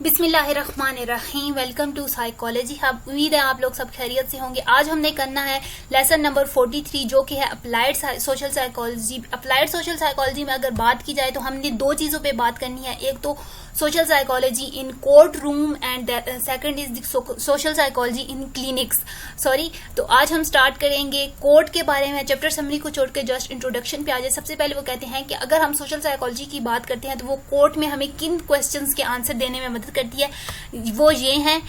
बिस्मिल्लाहिर्रहमानिर्रहीम। Welcome to psychology hub. उम्मीद है आप लोग सब खैरियत से होंगे। आज हमने करना है लेसन नंबर 43 जो कि है applied social psychology. Applied social psychology में अगर बात की जाए तो हमने दो चीजों पे बात करनी है। एक तो social psychology in court room and second is social psychology in clinics. तो आज हम स्टार्ट करेंगे कोर्ट के बारे में। चैप्टर समरी को छोड़ के जस्ट इंट्रोडक्शन पे आ जाए। सबसे पहले वो कहते हैं कि अगर हम सोशल साइकोलॉजी की बात करते हैं तो वो कोर्ट में हमें किन क्वेश्चंस के आंसर देने में मदद करती है। वो ये हैं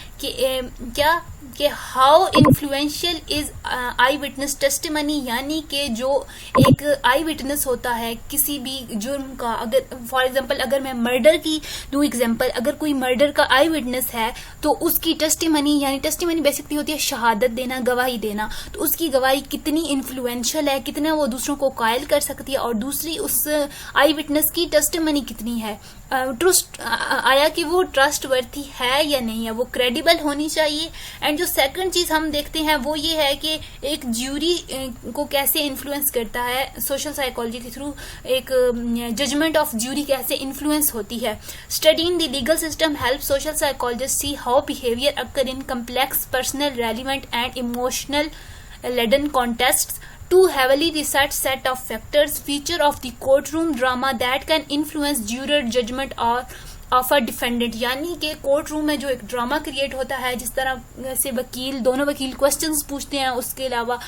कि how influential is I witness testimony, यानी कि जो एक आई विटनेस होता है किसी भी जुर्म का। अगर फॉर एग्जांपल अगर मैं मर्डर की दूं एग्जांपल, अगर कोई मर्डर का आई विटनेस है तो उसकी टेस्टिमनी, यानी टेस्टिमनी बेसिकली होती है शहादत देना, गवाही देना। तो उसकी गवाही कितनी इन्फ्लुएंशियल है, कितना वो दूसरों को कायल कर सकती है, और दूसरी उस आई विटनेस की टेस्टिमनी कितनी है, ट्रस्ट आया कि वो ट्रस्ट वर्थी है या नहीं है, वो क्रेडिबल होनी चाहिए। एंड जो सेकंड चीज हम देखते हैं वो ये है कि एक ज्यूरी को कैसे इन्फ्लुएंस करता है सोशल साइकोलॉजी के थ्रू, एक जजमेंट ऑफ ज्यूरी कैसे इन्फ्लुएंस होती है। Studying the legal system help social psychologist see how behaviour occur in complex personal relevant and emotional laden contests. Two heavily researched set of factors feature of the courtroom drama that can influence juror judgment or of a defendant, यानी कि court room में जो एक drama create होता है, जिस तरह से दोनों वकील क्वेश्चंस पूछते हैं, उसके अलावा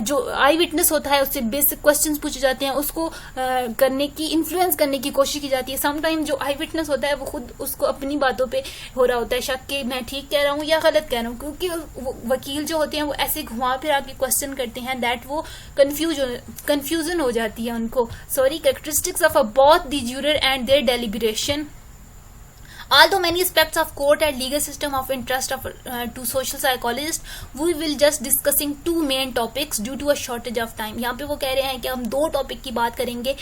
जो आई विटनेस होता है उससे बेसिक क्वेश्चंस पूछे जाते हैं, उसको इन्फ्लुएंस करने की कोशिश की जाती है। समटाइम जो आई विटनेस होता है वो खुद उसको अपनी बातों पे हो रहा होता है शक कि मैं ठीक कह रहा हूँ या गलत कह रहा हूँ, क्योंकि वकील जो होते हैं वो ऐसे घुमा फिरा के क्वेश्चन करते हैं दैट वो कंफ्यूजन हो जाती है उनको। Characteristics of both the juror and their deliberation. Although many aspects of court and legal system of interest to social psychologists, we will just discussing two main topics due to a shortage of time. यहाँ पे वो कह रहे हैं कि हम दो topic की बात करेंगे।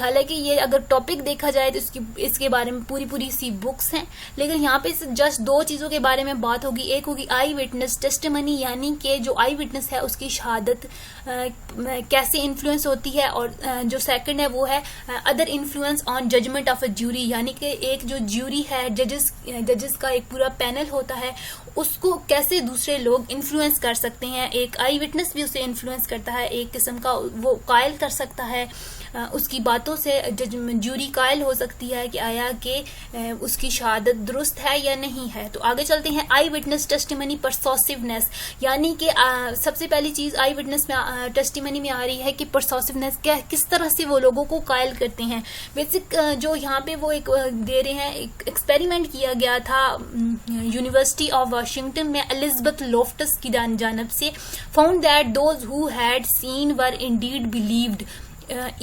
हालांकि ये अगर टॉपिक देखा जाए तो इसके बारे में पूरी सी बुक्स हैं, लेकिन यहाँ पे जस्ट दो चीजों के बारे में बात होगी। एक होगी आई विटनेस टेस्टिमनी, यानी कि जो आई विटनेस है उसकी शहादत कैसे इन्फ्लुएंस होती है, और जो सेकंड है वो है other influence on judgement of a jury, यानी कि एक जो ज्यूरी है, जजेस का एक पूरा पैनल होता है, उसको कैसे दूसरे लोग इन्फ्लुएंस कर सकते हैं। एक आई विटनेस भी उसे इन्फ्लुएंस करता है, एक किस्म का वो कायल कर सकता है, उसकी बातों से ज्यूरी कायल हो सकती है कि आया कि उसकी शहादत दुरुस्त है या नहीं है। तो आगे चलते हैं। आई विटनेस टेस्टिमनी परसोसिवनेस, यानी कि सबसे पहली चीज आई विटनेस में टेस्टिमनी में आ रही है कि परसोसिवनेस किस तरह से वो लोगों को कायल करते हैं। बेसिक जो यहाँ पे वो एक दे रहे हैं, एक एक्सपेरिमेंट किया गया था यूनिवर्सिटी ऑफ वाशिंगटन में एलिजाबेथ लोफ्टस की जानब से। Found that those who had seen were indeed believed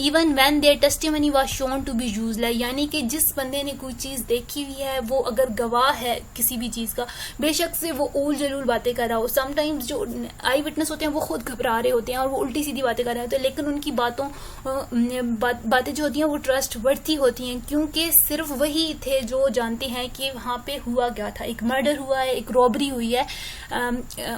even when their testimony was shown to be useless, यानी कि जिस बंदे ने कोई चीज देखी हुई है वो अगर गवाह है किसी भी चीज का, बेशक से वो उल जलूल बातें कर रहा हो। समटाइम्स जो आई विटनेस होते हैं वो खुद घबरा रहे होते हैं और वो उल्टी सीधी बातें कर रहे होते हैं, लेकिन उनकी बातें जो होती हैं वो ट्रस्ट वर्थी होती हैं, क्योंकि सिर्फ वही थे जो जानते हैं कि वहां पे हुआ क्या था। एक मर्डर हुआ है, एक रॉबरी हुई है,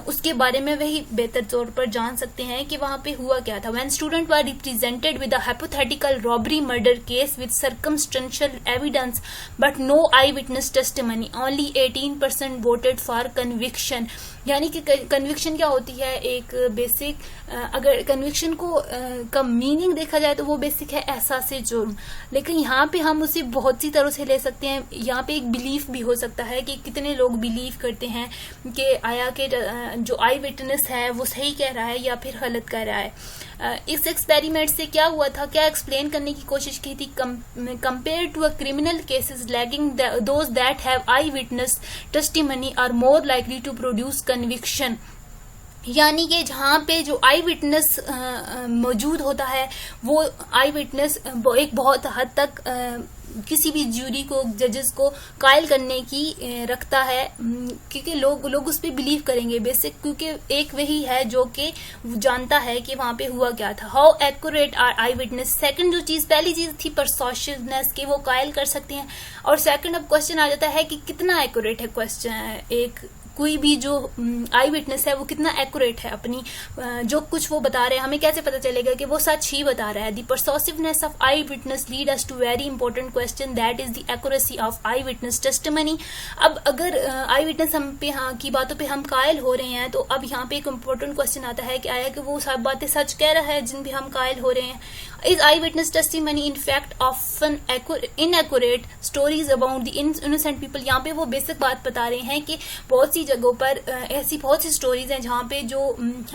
उसके बारे में वही बेहतर तौर पर जान सकते हैं कि वहां पे हुआ क्या था। When student were represented with a hypothetical robbery murder case with circumstantial evidence but no eyewitness testimony, only 18% voted for conviction. यानी कि कन्विक्शन क्या होती है, एक बेसिक, अगर कन्विक्शन को का मीनिंग देखा जाए तो वो बेसिक है एहसास जुर्म, लेकिन यहाँ पे हम उसे बहुत सी तरह से ले सकते हैं। यहाँ पे एक बिलीफ भी हो सकता है कि कितने लोग बिलीव करते हैं कि आया कि जो आई विटनेस है वो सही कह रहा है या फिर गलत कह रहा है। इस एक्सपेरिमेंट से क्या हुआ था, क्या एक्सप्लेन करने की कोशिश की थी, compare to a criminal cases lagging those that have eye witness testimony are more likely to produce conviction, यानी कि जहाँ पे जो आई विटनेस मौजूद होता है वो आई विटनेस एक बहुत हद तक किसी भी ज्यूरी को, जजेस को कायल करने की रखता है, क्योंकि लोग उस पर बिलीव करेंगे बेसिक, क्योंकि एक वही है जो कि जानता है कि वहां पे हुआ क्या था। How accurate are I witness, second जो चीज, पहली चीज थी परसोसिवनेस के वो कायल कर सकते हैं, और सेकंड अब क्वेश्चन आ जाता है कि कितना एक्यूरेट है क्वेश्चन, एक कोई भी जो आई विटनेस है वो कितना एक्यूरेट है, अपनी जो कुछ वो बता रहे हैं हमें कैसे पता चलेगा कि वो सच ही बता रहा है। The persuasiveness of eye witness lead us to very important question, that is the accuracy of eye witness testimony. अब अगर आई विटनेस हम पे की बातों पे हम कायल हो रहे हैं, तो अब यहाँ पे एक इम्पोर्टेंट क्वेश्चन आता है कि आया कि वो सब बातें सच कह रहा है जिन भी हम कायल हो रहे हैं। Is I witness testimony in fact often inaccurate stories about the innocent people. यहाँ पे वो बेसिक बात बता रहे हैं कि बहुत सी जगहों पर ऐसी बहुत सी स्टोरीज हैं जहाँ पे जो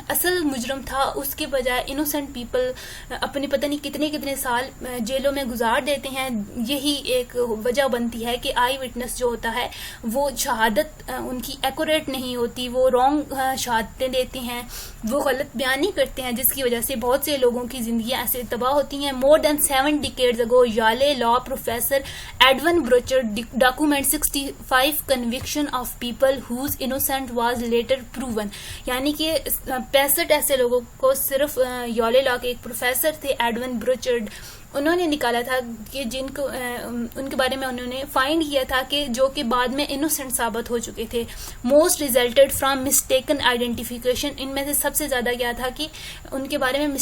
असल मुजरम था उसके बजाय इनोसेंट पीपल अपने पता नहीं कितने कितने साल जेलों में गुजार देते हैं। यही एक वजह बनती है कि आई विटनेस जो होता है वो शहादत उनकी एक्यूरेट नहीं होती, वो रॉन्ग शहादतें देते हैं, वो गलत बयानी करते हैं, जिसकी वजह से बहुत से लोगों की जिंदगियां ऐसे तबाह होती हैं। More than 7 decades ago, Yale law professor Edwin Burchard documented 65 conviction of people whose innocence was later proven। यानी कि 65 ऐसे लोगों को सिर्फ यॉले लॉ के एक प्रोफेसर थे एडविन ब्रोचर्ड, उन्होंने निकाला था कि जिनको उनके बारे में उन्होंने फाइंड किया था कि जो कि बाद में इनोसेंट साबित हो चुके थे। Most resulted from mistaken identification. इनमें से सबसे ज्यादा क्या था कि उनके बारे में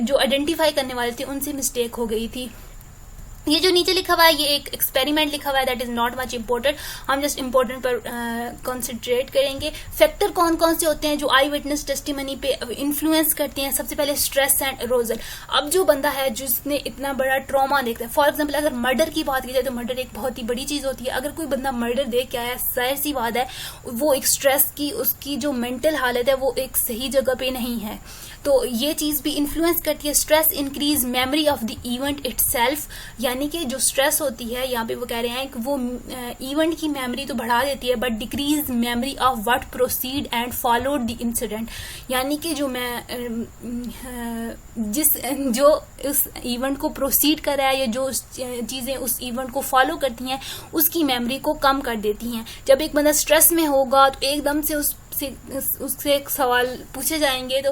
जो आइडेंटिफाई करने वाले थे उनसे मिस्टेक हो गई थी। ये जो नीचे लिखा हुआ है ये एक एक्सपेरिमेंट लिखा हुआ है, that is not much important, हम जस्ट इम्पोर्टेंट पर कॉन्सेंट्रेट करेंगे। फैक्टर कौन कौन से होते हैं जो आई विटनेस टेस्टिमनी पे इन्फ्लुएंस करते हैं? सबसे पहले स्ट्रेस एंड एरोजल। अब जो बंदा है जिसने इतना बड़ा ट्रॉमा देखता है, फॉर एग्जाम्पल अगर मर्डर की बात की जाए तो मर्डर एक बहुत ही बड़ी चीज होती है। अगर कोई बंदा मर्डर देख के आया, जाहिर सी बात है वो एक स्ट्रेस की उसकी जो मेंटल हालत है वो एक सही जगह पे नहीं है, तो ये चीज भी इन्फ्लुएंस करती है। Stress increase memory of the event itself, यानी कि जो स्ट्रेस होती है यहाँ पे वो कह रहे हैं कि वो इवेंट की मेमोरी तो बढ़ा देती है but decrease memory of what proceed and followed the incident. यानी कि जो जो उस इवेंट को प्रोसीड कर रहा है या जो चीजें उस इवेंट को फॉलो करती हैं उसकी मेमोरी को कम कर देती हैं। जब एक बंदा स्ट्रेस में होगा तो एकदम से उससे एक सवाल पूछे जाएंगे तो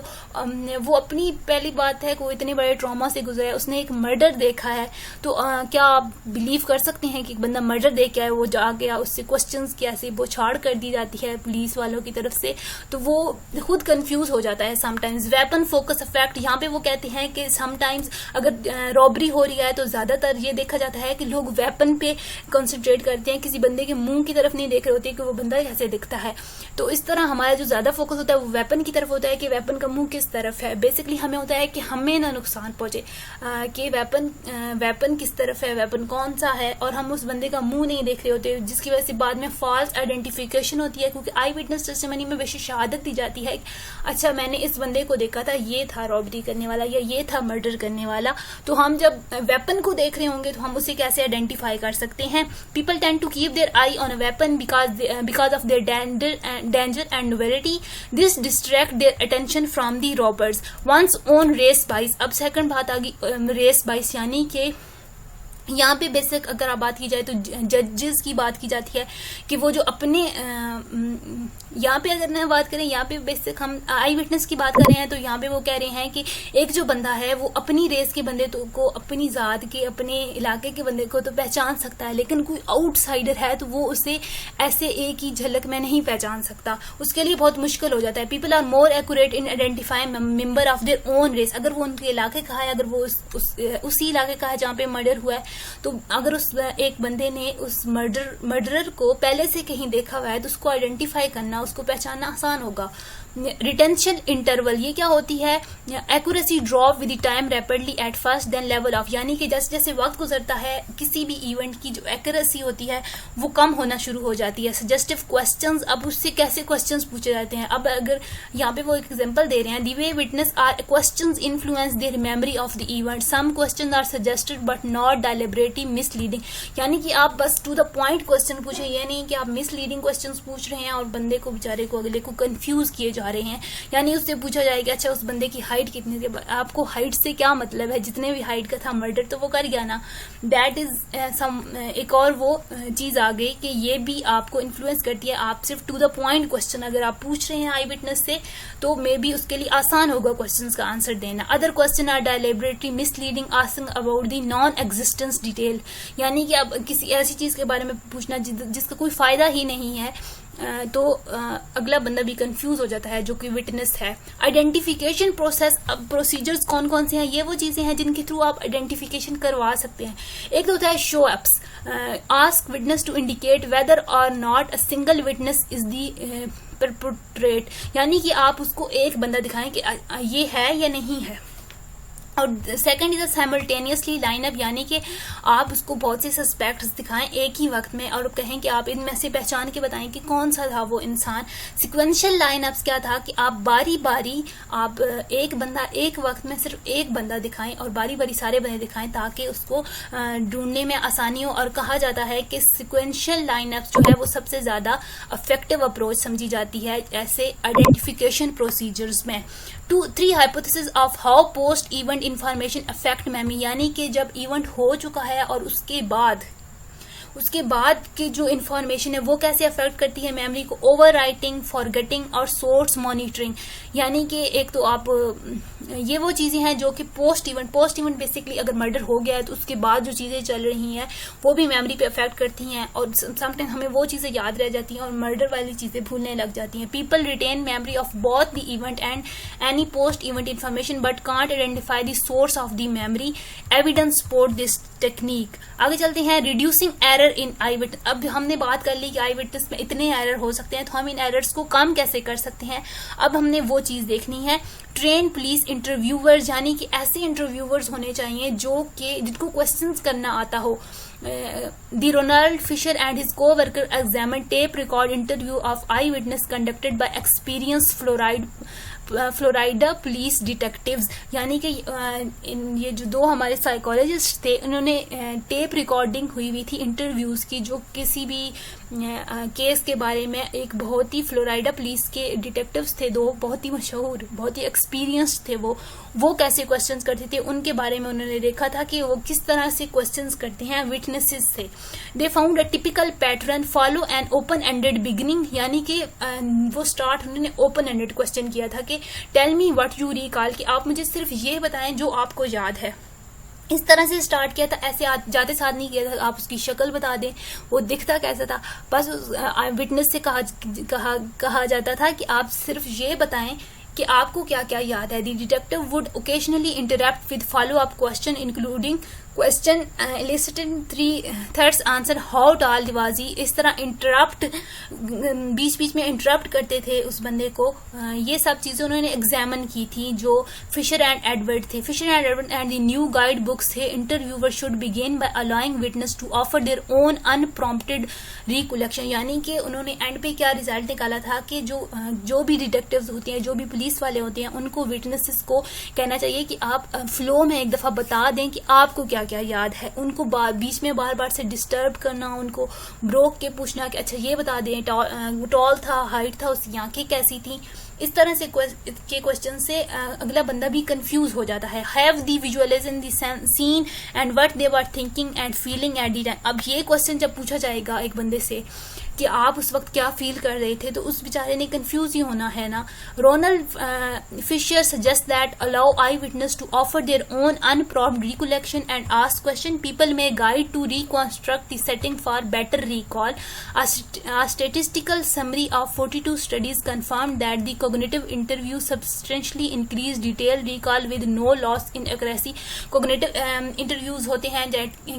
वो अपनी पहली बात है कि वो इतने बड़े ट्रॉमा से गुजरा है, उसने एक मर्डर देखा है, तो क्या आप बिलीव कर सकते हैं कि एक बंदा मर्डर देख के आया, वो जा गया, उससे क्वेश्चंस कैसे बौछाड़ कर दी जाती है पुलिस वालों की तरफ से, तो वो खुद कंफ्यूज हो जाता है समटाइम्स। वेपन फोकस इफेक्ट, यहाँ पे वो कहते हैं कि समटाइम्स अगर रॉबरी हो रही है तो ज्यादातर ये देखा जाता है कि लोग वेपन पे कंसंट्रेट करते हैं, किसी बंदे के मुंह की तरफ नहीं देख रहे होते कि वो बंदा कैसे दिखता है। तो इस तरह हमारा जो ज्यादा फोकस होता है वो वेपन की तरफ होता है कि वेपन का मुंह किस तरफ है। बेसिकली हमें होता है कि हमें ना नुकसान पहुंचे, कि वेपन किस तरफ है, वेपन कौन सा है, और हम उस बंदे का मुंह नहीं देख रहे होते, जिसकी वजह से बाद में फॉल्स आइडेंटिफिकेशन होती है। क्योंकि आई विटनेस टेस्टिमनी में वैसे शहादत दी जाती है, अच्छा मैंने इस बंदे को देखा था, ये था रॉबरी करने वाला या ये था मर्डर करने वाला। तो हम जब वेपन को देख रहे होंगे तो हम उसे कैसे आइडेंटिफाई कर सकते हैं? People tend to keep their eye on a weapon because of their danger and novelty. This distract their attention from the robbers. One's own race bias. अब सेकंड बात आ गई रेस बाइस, यानी कि यहाँ पे बेसिक अगर आप बात की जाए तो जजेस की बात की जाती है कि वो जो अपने यहाँ पे अगर ना बात करें, यहाँ पे बेसिक हम आई विटनेस की बात कर रहे हैं, तो यहाँ पे वो कह रहे हैं कि एक जो बंदा है वो अपनी रेस के बंदे को, अपनी जात के, अपने इलाके के बंदे को तो पहचान सकता है, लेकिन कोई आउटसाइडर है तो वो उसे ऐसे एक ही झलक में नहीं पहचान सकता, उसके लिए बहुत मुश्किल हो जाता है। People are more accurate in identifying member of their own race. अगर वो उनके इलाके का है, अगर वो उसी इलाके का है जहाँ पे मर्डर हुआ है, तो अगर उस एक बंदे ने उस मर्डरर को पहले से कहीं देखा हुआ है तो उसको आइडेंटिफाई करना, उसको पहचानना आसान होगा। रिटेंशन इंटरवल, ये क्या होती है? Accuracy drop with the time rapidly at first then level off, यानी कि जैसे जैसे वक्त गुजरता है किसी भी इवेंट की जो एक्यूरेसी होती है वो कम होना शुरू हो जाती है। सजेस्टिव क्वेश्चंस, अब उससे कैसे क्वेश्चंस पूछे जाते हैं? अब अगर यहाँ पे वो एक एग्जांपल दे रहे हैं, the way witness are questions influence their memory of the event, some questions are suggested but not deliberately misleading. यानी कि आप बस टू द पॉइंट क्वेश्चन पूछे, ये नहीं कि आप मिसलीडिंग क्वेश्चंस पूछ रहे हैं और बंदे को, बेचारे को, अगले को कंफ्यूज किए जा रहे हैं। यानी उससे पूछा जाएगा अच्छा उस बंदे की हाइट कितनी थी, आपको हाइट से क्या मतलब है, जितने भी हाइट का था मर्डर तो वो कर गया ना। दैट इज सम एक और वो चीज आ गई कि ये भी आपको इन्फ्लुएंस करती है। आप सिर्फ टू द पॉइंट क्वेश्चन अगर आप पूछ रहे हैं आई विटनेस से तो मे बी उसके लिए आसान होगा क्वेश्चन का आंसर देना। Other question are deliberately misleading, asking about the non existence detail, यानी कि आप किसी ऐसी चीज के बारे में पूछना जिसका कोई फायदा ही नहीं है, तो अगला बंदा भी कंफ्यूज हो जाता है जो कि विटनेस है। आइडेंटिफिकेशन प्रोसेस, अब प्रोसीजर्स कौन कौन से हैं, ये वो चीजें हैं जिनके थ्रू आप आइडेंटिफिकेशन करवा सकते हैं। एक तो होता है show ups, ask witness to indicate whether or not a single witness is the perpetrate, यानी कि आप उसको एक बंदा दिखाएं कि ये है या नहीं है। और सेकंड इज साइमल्टेनियसली लाइनअप, यानी कि आप उसको बहुत से सस्पेक्ट्स दिखाएं एक ही वक्त में और कहें कि आप इनमें से पहचान के बताएं कि कौन सा था वो इंसान। सिक्वेंशियल लाइनअप्स क्या था कि आप बारी बारी आप एक बंदा एक वक्त में सिर्फ एक बंदा दिखाएं और बारी बारी सारे बंदे दिखाएं ताकि उसको ढूंढने में आसानी हो। और कहा जाता है कि सिक्वेंशियल लाइनअप्स जो है वो सबसे ज्यादा इफेक्टिव अप्रोच समझी जाती है ऐसे आइडेंटिफिकेशन प्रोसीजर्स में। 3 hypothesis of how post event information affect memory, यानी कि जब इवेंट हो चुका है और उसके बाद की जो इन्फॉर्मेशन है वो कैसे अफेक्ट करती है मेमोरी को। ओवर राइटिंग, फॉरगेटिंग और सोर्स मॉनिटरिंग, यानी कि एक तो आप ये वो चीजें हैं जो कि पोस्ट इवेंट बेसिकली अगर मर्डर हो गया है तो उसके बाद जो चीजें चल रही हैं वो भी मेमोरी पे अफेक्ट करती हैं और समटाइम हमें वो चीजें याद रह जाती हैं और मर्डर वाली चीजें भूलने लग जाती हैं। People retain memory of both the event and any post event information but can't identify the source of the memory, evidence support this technique. आगे चलते हैं, reducing error in eye witness. अब हमने बात कर ली कि आई विटनेस में इतने एरर हो सकते हैं, तो हम इन एरर्स को कम कैसे कर सकते हैं, अब हमने वो चीज देखनी है। ट्रेन पुलिस इंटरव्यूअर्स, यानी कि ऐसे इंटरव्यूअर्स होने चाहिए जो कि जिनको क्वेश्चंस करना आता हो। The Ronald Fisher and his coworker examine tape record interview of eye witness conducted by experience Florida police detectives, यानी कि ये जो 2 हमारे साइकोलॉजिस्ट थे उन्होंने टेप रिकॉर्डिंग हुई थी इंटरव्यूज की जो किसी भी केस के बारे में, एक बहुत ही फ्लोरिडा पुलिस के डिटेक्टिव्स थे 2, बहुत ही मशहूर, बहुत ही एक्सपीरियंस्ड थे वो कैसे क्वेश्चंस करते थे उनके बारे में उन्होंने देखा था कि वो किस तरह से क्वेश्चंस करते हैं विटनेसेस से। They found a typical pattern, follow an open ended beginning, यानी कि वो स्टार्ट उन्होंने ओपन एंडेड क्वेश्चन किया था कि tell me what you recall, कि आप मुझे सिर्फ ये बताएं जो आपको याद है। इस तरह से स्टार्ट किया था, ऐसे जाते साथ नहीं किया था आप उसकी शक्ल बता दें वो दिखता कैसा था, बस विटनेस से कहा जाता था कि आप सिर्फ ये बताएं कि आपको क्या क्या याद है। The detective would occasionally interrupt with follow up question including question eliciting 3 thirds answer, how tall was he, इस तरह इंटरप्ट बीच बीच में इंटरप्ट करते थे उस बंदे को। ये सब चीजें उन्होंने एग्जामिन की थी जो फिशर एंड एडवर्ड थे। Fisher and Edward and the new guide books थे, interviewer should begin by allowing witness to offer their own unprompted recollection, यानी कि उन्होंने एंड पे क्या रिजल्ट निकाला था कि जो भी डिटेक्टिव्स होते हैं, जो भी पुलिस वाले होते हैं, उनको विटनेसेस को कहना चाहिए कि आप फ्लो में एक दफा बता दें कि आपको क्या क्या याद है। उनको बीच में बार बार से डिस्टर्ब करना, उनको ब्रोक के पूछना कि अच्छा ये बता दें, टॉल था, हाइट था, उसकी आंखें कैसी थी। इस तरह से के क्वेश्चन से अगला बंदा भी कंफ्यूज हो जाता है। Have the visualizing the scene and what they were thinking and feeling at the time. अब ये क्वेश्चन जब पूछा जाएगा एक बंदे से कि आप उस वक्त क्या फील कर रहे थे, तो उस बेचारे ने कंफ्यूज ही होना है ना। Ronald Fisher suggest that allow eye witness to offer their own unprompt recollection and ask question, people may guide to reconstruct the setting for better recall. A statistical summary of 42 studies confirmed that the cognitive interview substantially increased detailed recall with no loss in accuracy। cognitive interviews होते हैं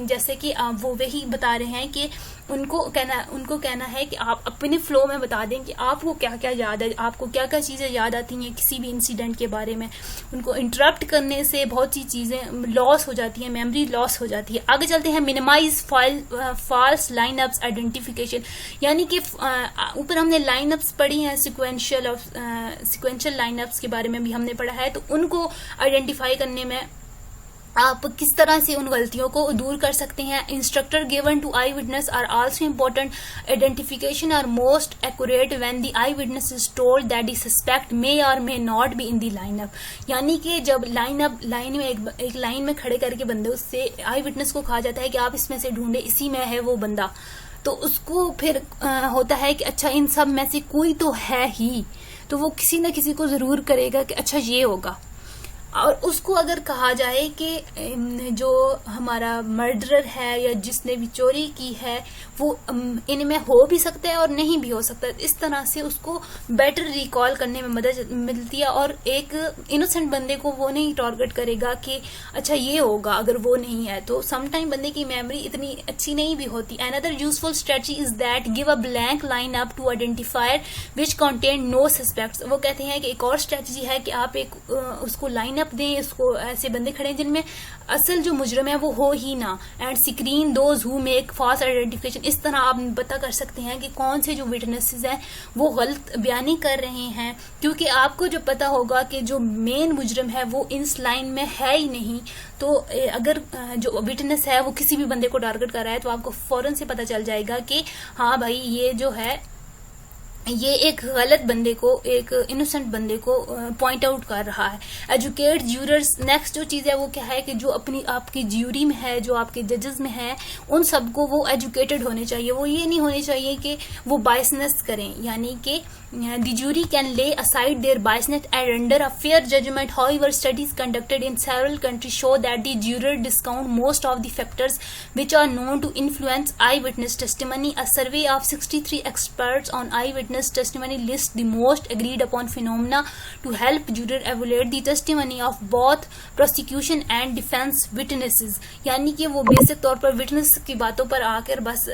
जैसे कि वो वही बता रहे हैं कि उनको कहना है कि आप अपने फ्लो में बता दें कि आपको क्या क्या याद है, आपको क्या क्या चीजें याद आती हैं किसी भी इंसिडेंट के बारे में। उनको इंटरप्ट करने से बहुत सी चीजें लॉस हो जाती हैं, मेमोरी लॉस हो जाती है। आगे चलते हैं, मिनिमाइज फॉल्स लाइनअप्स आइडेंटिफिकेशन, यानी कि ऊपर हमने लाइनअप्स पढ़ी हैं, सिक्वेंशियल लाइनअप्स के बारे में भी हमने पढ़ा है, तो उनको आइडेंटिफाई करने में आप किस तरह से उन गलतियों को दूर कर सकते हैं। Instructor given to eye witness are also important, identification are most accurate when the eye witness is told that the suspect may or may not be in the lineup, यानी कि जब लाइन में एक लाइन में खड़े करके बंदे उससे आई विटनेस को कहा जाता है कि आप इसमें से ढूंढे, इसी में है वो बंदा, तो उसको फिर होता है कि अच्छा इन सब में से कोई तो है ही, तो वो किसी न किसी को जरूर करेगा कि अच्छा ये होगा। और उसको अगर कहा जाए कि जो हमारा मर्डरर है या जिसने भी चोरी की है वो इनमें हो भी सकता है और नहीं भी हो सकता, इस तरह से उसको बेटर रिकॉल करने में मदद मिलती है और एक इनोसेंट बंदे को वो नहीं टारगेट करेगा कि अच्छा ये होगा अगर वो नहीं है। तो समटाइम बंदे की मेमोरी इतनी अच्छी नहीं भी होती। Another useful strategy is that give a blank line up to identifier which contain no suspects. वो कहते हैं कि एक और स्ट्रेटजी है कि आप एक उसको लाइन अप दें, इसको ऐसे बंदे खड़े हैं जिनमें असल जो मुजरम है वो हो ही ना, and screen those who make false identification. इस तरह आप पता कर सकते हैं कि कौन से जो विटनेसेस हैं वो गलत बयानी कर रहे हैं, क्योंकि आपको जो पता होगा कि जो मेन मुजरम है वो इस लाइन में है ही नहीं। तो अगर जो विटनेस है वो किसी भी बंदे को टारगेट कर रहा है तो आपको फौरन से पता चल जाएगा कि हाँ भाई ये जो है ये एक गलत बंदे को, एक इनोसेंट बंदे को पॉइंट आउट कर रहा है। एजुकेट ज्यूरर्स, नेक्स्ट जो चीज है वो क्या है कि जो अपनी आपकी ज्यूरी में है, जो आपके जजेस में है, उन सबको वो एजुकेटेड होने चाहिए। वो ये नहीं होने चाहिए कि वो बायसनेस करें, यानी कि the jury can lay aside their biasness and render a fair judgment. However, studies conducted in several countries show that the juror discount most of the factors which are known to influence eyewitness testimony. A survey of 63 experts on eyewitness testimony lists the most agreed upon phenomena to help juror evaluate the testimony of both prosecution and defense witnesses. यानी कि वो basic तौर पर witness की बातों पर आकर बस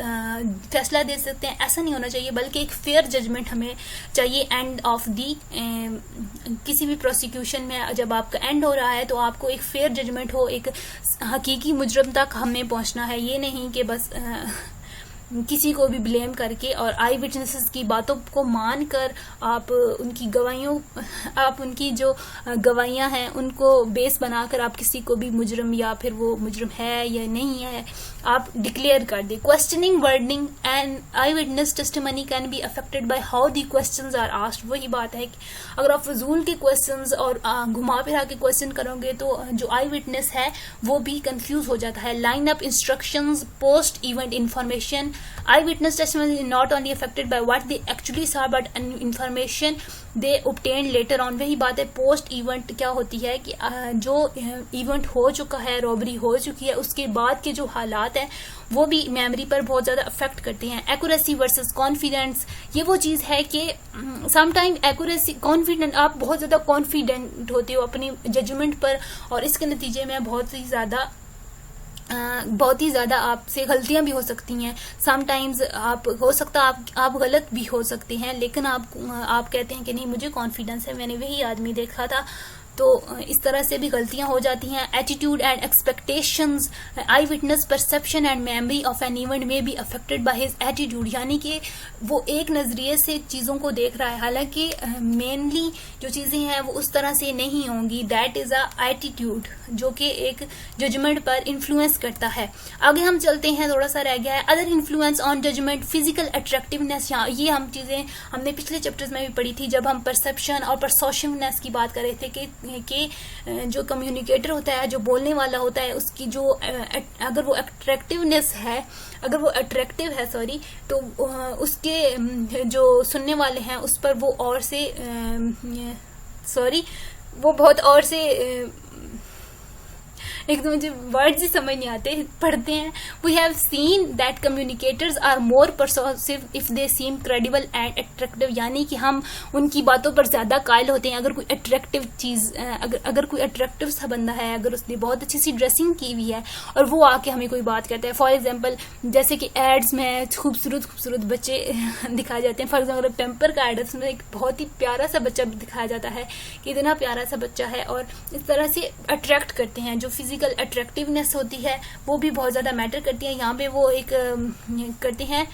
फैसला दे सकते हैं, ऐसा नहीं होना चाहिए, बल्कि एक फेयर जजमेंट हमें चाहिए। एंड ऑफ दी किसी भी प्रोसिक्यूशन में जब आपका एंड हो रहा है तो आपको एक फेयर जजमेंट हो, एक हकीकी मुजरम तक हमें पहुंचना है। ये नहीं कि बस किसी को भी ब्लेम करके और आई विटनेसेस की बातों को मानकर आप उनकी गवाहियों, आप उनकी जो गवाहियां हैं उनको बेस बनाकर आप किसी को भी मुजरम या फिर वो मुजरम है या नहीं है आप डिक्लेयर कर दे। Questioning wording and eye witness testimony can be affected by how the questions are asked. वही बात है कि अगर आप फजूल के क्वेश्चंस और घुमा फिरा के क्वेश्चन करोगे तो जो आई विटनेस है वो भी कंफ्यूज हो जाता है। Line up instructions, post event information. Eyewitness testimony is not only affected by what they actually saw but information they obtained later on। वही बात है, पोस्ट इवेंट क्या होती है कि जो इवेंट हो चुका है, रॉबरी हो चुकी है, उसके बाद के जो हालात हैं वो भी मेमोरी पर बहुत ज्यादा अफेक्ट करते हैं। एक्यूरेसी वर्सेस कॉन्फिडेंस, ये वो चीज है कि समटाइम एक्यूरेसी, कॉन्फिडेंट, आप बहुत ज्यादा कॉन्फिडेंट होते हो अपनी जजमेंट पर और इसके नतीजे में बहुत ही ज्यादा आपसे गलतियां भी हो सकती हैं। समटाइम्स आप हो सकता आप गलत भी हो सकते हैं, लेकिन आप कहते हैं कि नहीं मुझे कॉन्फिडेंस है, मैंने वही आदमी देखा था, तो इस तरह से भी गलतियां हो जाती हैं। Attitude and expectations, eye witness perception and memory of an event may be affected by his attitude, यानी कि वो एक नजरिए से चीजों को देख रहा है, हालांकि मेनली जो चीजें हैं वो उस तरह से नहीं होंगी। दैट इज अ एटीट्यूड जो कि एक जजमेंट पर इन्फ्लुएंस करता है। आगे हम चलते हैं, थोड़ा सा रह गया है। Other influence on judgement, physical attractiveness, ये हम चीजें हमने पिछले चैप्टर्स में भी पढ़ी थी जब हम परसेप्शन और परसोसिवनेस की बात कर रहे थे कि जो कम्युनिकेटर होता है, जो बोलने वाला होता है, उसकी जो अगर वो अट्रैक्टिवनेस है, अगर वो अट्रैक्टिव है तो उसके जो सुनने वाले हैं उस पर वो और से वो बहुत और से एक तो मुझे वर्ड्स ही समझ नहीं आते, पढ़ते हैं। We have seen that communicators are more persuasive if they seem credible and attractive, यानी कि हम उनकी बातों पर ज्यादा कायल होते हैं अगर कोई अट्रैक्टिव चीज, अगर कोई अट्रैक्टिव सा बंदा है, अगर उसने बहुत अच्छी सी ड्रेसिंग की हुई है और वो आके हमें कोई बात कहता है। फॉर एग्जाम्पल जैसे कि एड्स में खूबसूरत बच्चे दिखाए जाते हैं। फॉर एग्जाम्पल टेम्पर का एड है, उसमें एक बहुत ही प्यारा सा बच्चा दिखाया जाता है कि इतना प्यारा सा बच्चा है, और इस तरह से अट्रैक्ट करते हैं। जो फिजिकल अट्रैक्टिवनेस होती है वो भी बहुत ज्यादा मैटर करती है। यहाँ पे वो एक करते हैं,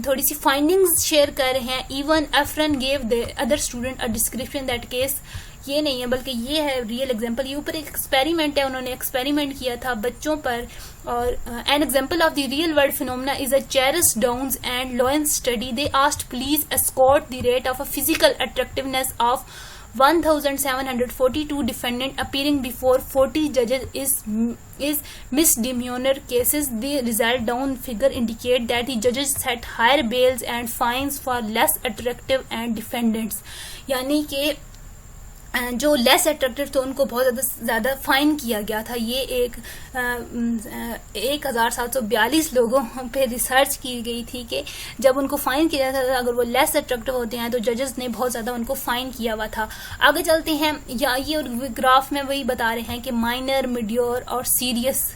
थोड़ी सी फाइंडिंग्स शेयर कर रहे हैं। Even Efron gave the other student a description that case, ये नहीं है बल्कि ये है रियल एग्जांपल। ये ऊपर एक एक्सपेरिमेंट है, उन्होंने एक्सपेरिमेंट किया था बच्चों पर, और an example of the real world phenomena is a Cheris Downs and Lowens study. They asked please escort the rate of a physical attractiveness of 1742 defendant appearing before 40 judges is misdemeanor cases. The result down figure indicate that the judges set higher bails and fines for less attractive and defendants, यानी कि जो less attractive थे उनको बहुत ज्यादा fine किया गया था। ये 1742 लोगों पे रिसर्च की गई थी कि जब उनको फाइन किया जाता था अगर वो लेस अट्रैक्टिव होते हैं तो जजेस ने बहुत ज्यादा उनको फाइन किया हुआ था। आगे चलते हैं, या ये ग्राफ में वही बता रहे हैं कि माइनर, मिड्योर और सीरियस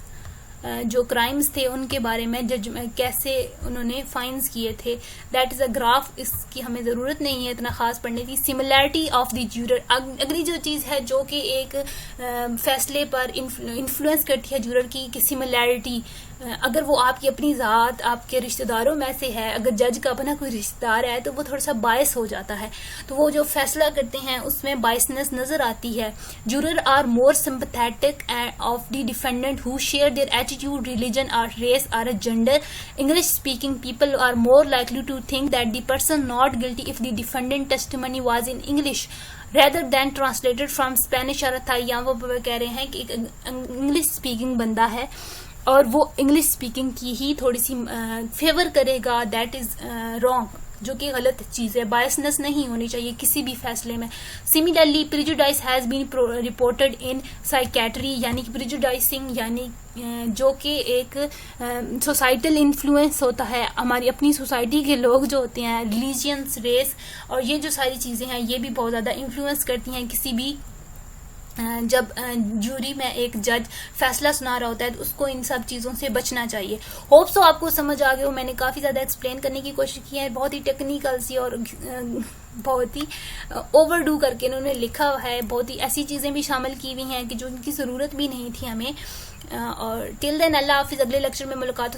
जो क्राइम्स थे उनके बारे में जज कैसे उन्होंने फाइन्स किए थे। दैट इज अ ग्राफ, इसकी हमें जरूरत नहीं है इतना खास पढ़ने की। सिमिलैरिटी ऑफ द जूरर, अगली जो चीज है जो कि एक फैसले पर इन्फ्लुएंस करती है जूरर की सिमिलैरिटी, अगर वो आपकी अपनी ज़ात, आपके रिश्तेदारों में से है, अगर जज का अपना कोई रिश्तेदार है तो वो थोड़ा सा बायस हो जाता है, तो वो जो फैसला करते हैं उसमें बायसनेस नजर आती है। Juror are more sympathetic of the defendant who share their attitude, religion और रेस और gender. English speaking people are more likely to think that the person not guilty if the defendant testimony was in English rather than translated from Spanish or Thai। यहाँ वो कह रहे हैं कि एक English speaking बंदा है और वो इंग्लिश स्पीकिंग की ही थोड़ी सी फेवर करेगा, दैट इज रॉन्ग, जो कि गलत चीज है। बायसनेस नहीं होनी चाहिए किसी भी फैसले में। Similarly prejudice has been reported in psychiatry, यानी कि प्रिजुडाइसिंग यानी जो कि एक सोसाइटल इन्फ्लुएंस होता है, हमारी अपनी सोसाइटी के लोग जो होते हैं, रिलीजियंस, रेस और ये जो सारी चीजें हैं ये भी बहुत ज्यादा इन्फ्लुएंस करती हैं किसी भी जब जूरी में एक जज फैसला सुना रहा होता है तो उसको इन सब चीजों से बचना चाहिए। होप सो आपको समझ आ गया हो। मैंने काफी ज्यादा एक्सप्लेन करने की कोशिश की है, बहुत ही टेक्निकल सी और बहुत ही ओवरडू करके इन्होंने लिखा हुआ है। बहुत ही ऐसी चीजें भी शामिल की हुई हैं कि जो इनकी जरूरत भी नहीं थी हमें। और टिल देन अल्लाह हाफिज, अगले लेक्चर में मुलाकात